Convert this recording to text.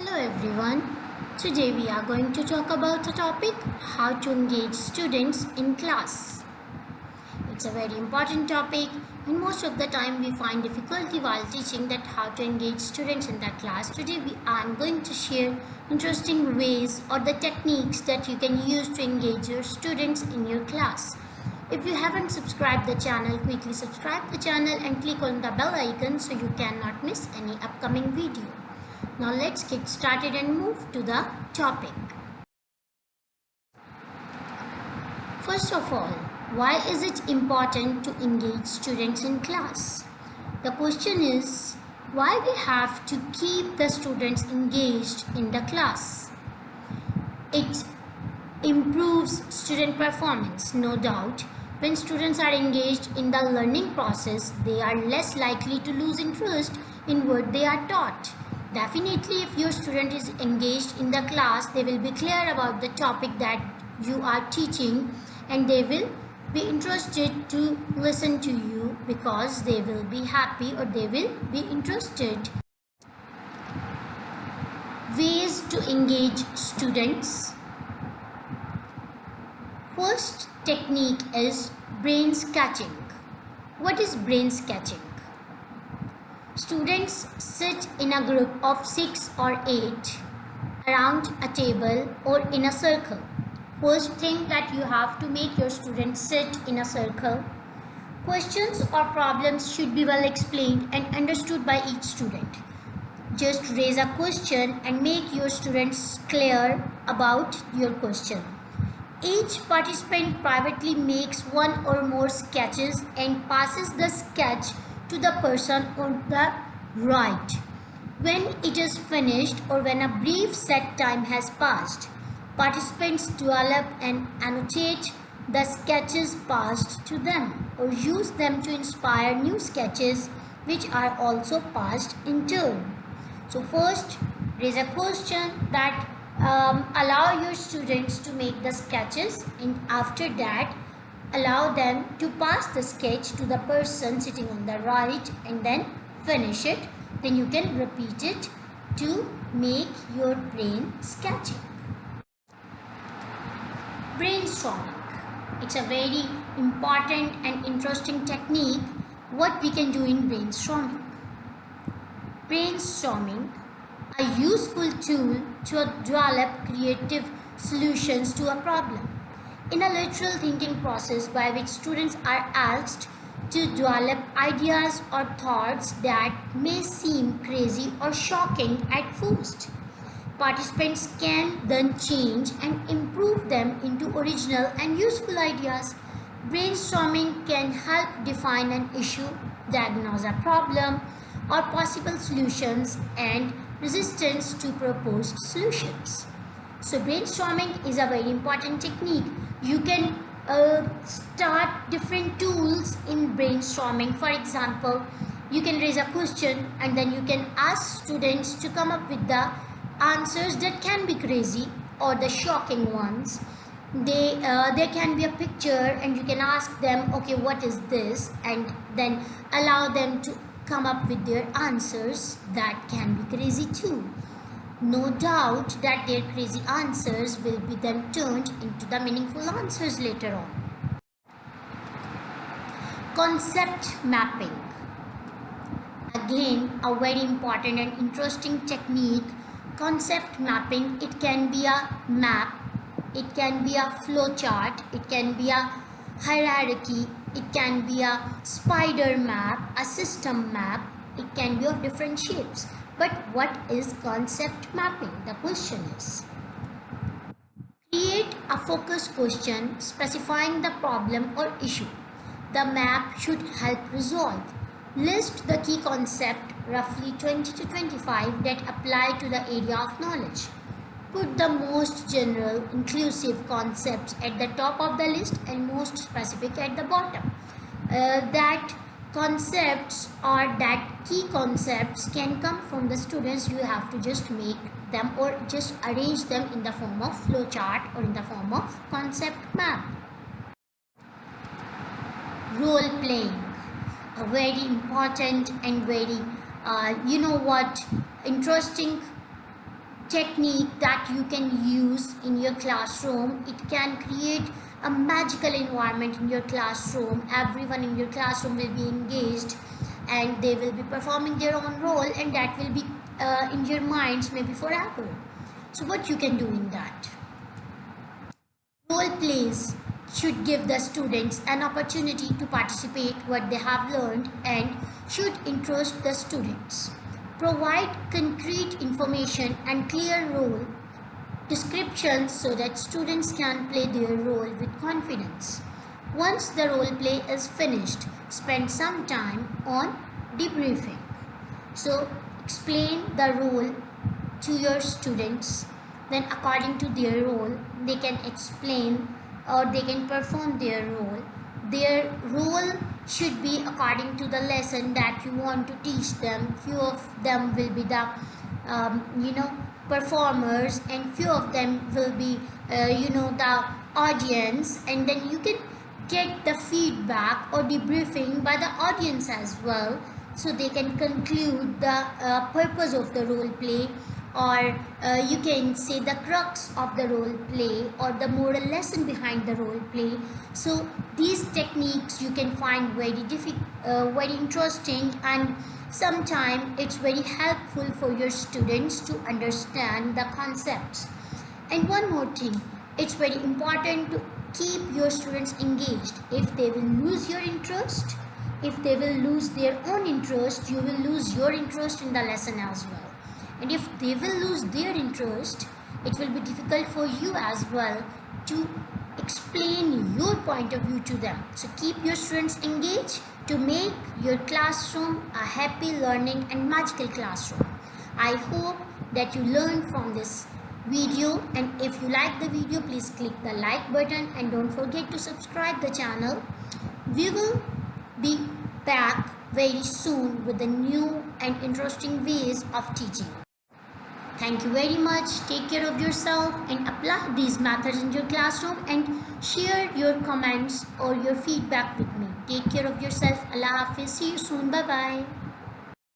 Hello everyone. Today we are going to talk about a topic, how to engage students in class. It's a very important topic and most of the time we find difficulty while teaching that how to engage students in that class. Today I am going to share interesting ways or the techniques that you can use to engage your students in your class. If you haven't subscribed the channel, quickly subscribe the channel and click on the bell icon so you cannot miss any upcoming video. Now let's get started and move to the topic. First of all, why is it important to engage students in class? The question is, why we have to keep the students engaged in the class? It improves student performance, no doubt. When students are engaged in the learning process, they are less likely to lose interest in what they are taught. Definitely, if your student is engaged in the class, they will be clear about the topic that you are teaching and they will be interested to listen to you because they will be happy or they will be interested. Ways to engage students. First technique is brain sketching. What is brain sketching? Students sit in a group of 6 or 8 around a table or in a circle. First thing that you have to make your students sit in a circle. Questions or problems should be well explained and understood by each student. Just raise a question and make your students clear about your question. Each participant privately makes one or more sketches and passes the sketch to the person on the right. When it is finished or when a brief set time has passed, participants develop and annotate the sketches passed to them or use them to inspire new sketches which are also passed in turn. So first, raise a question that allow your students to make the sketches, and after that allow them to pass the sketch to the person sitting on the right and then finish it. Then you can repeat it to make your brain sketching. Brainstorming. It's a very important and interesting technique. What we can do in brainstorming. Brainstorming, a useful tool to develop creative solutions to a problem. In a lateral thinking process by which students are asked to develop ideas or thoughts that may seem crazy or shocking at first. Participants can then change and improve them into original and useful ideas. Brainstorming can help define an issue, diagnose a problem, or possible solutions and resistance to proposed solutions. So brainstorming is a very important technique. You can start different tools in brainstorming. For example, you can raise a question and then you can ask students to come up with the answers that can be crazy or the shocking ones. There can be a picture and you can ask them, okay, what is this? And then allow them to come up with their answers that can be crazy too. No doubt that their crazy answers will be then turned into the meaningful answers later on. Concept mapping. Again, a very important and interesting technique. Concept mapping, it can be a map, it can be a flow chart, it can be a hierarchy, it can be a spider map, a system map, it can be of different shapes. But what is concept mapping? The question is, create a focus question specifying the problem or issue the map should help resolve. List the key concept, roughly 20 to 25, that apply to the area of knowledge. Put the most general, inclusive concepts at the top of the list and most specific at the bottom. That concepts or that key concepts can come from the students. You have to just make them or just arrange them in the form of flowchart or in the form of concept map. Role playing, a very important and very interesting technique that you can use in your classroom. It can create a magical environment in your classroom. Everyone in your classroom will be engaged and they will be performing their own role, and that will be in your minds maybe forever. So what you can do in that? Role plays should give the students an opportunity to participate what they have learned and should interest the students. Provide concrete information and clear role descriptions so that students can play their role with confidence. Once the role play is finished, spend some time on debriefing. So explain the role to your students, then according to their role they can explain or they can perform their role. Their role should be according to the lesson that you want to teach them. Few of them will be the performers, and few of them will be the audience, and then you can get the feedback or debriefing by the audience as well, so they can conclude the purpose of the role play, or you can say the crux of the role play or the moral lesson behind the role play. So these techniques you can find very interesting, and sometimes it's very helpful for your students to understand the concepts. And one more thing, it's very important to keep your students engaged. If they will lose your interest, if they will lose their own interest, you will lose your interest in the lesson as well. And if they will lose their interest, it will be difficult for you as well to explain your point of view to them. So keep your students engaged to make your classroom a happy learning and magical classroom. I hope that you learned from this video, and if you like the video, please click the like button and don't forget to subscribe the channel. We will be back very soon with the new and interesting ways of teaching. Thank you very much. Take care of yourself and apply these methods in your classroom, and share your comments or your feedback with me. Take care of yourself. Allah Hafiz. See you soon. Bye bye.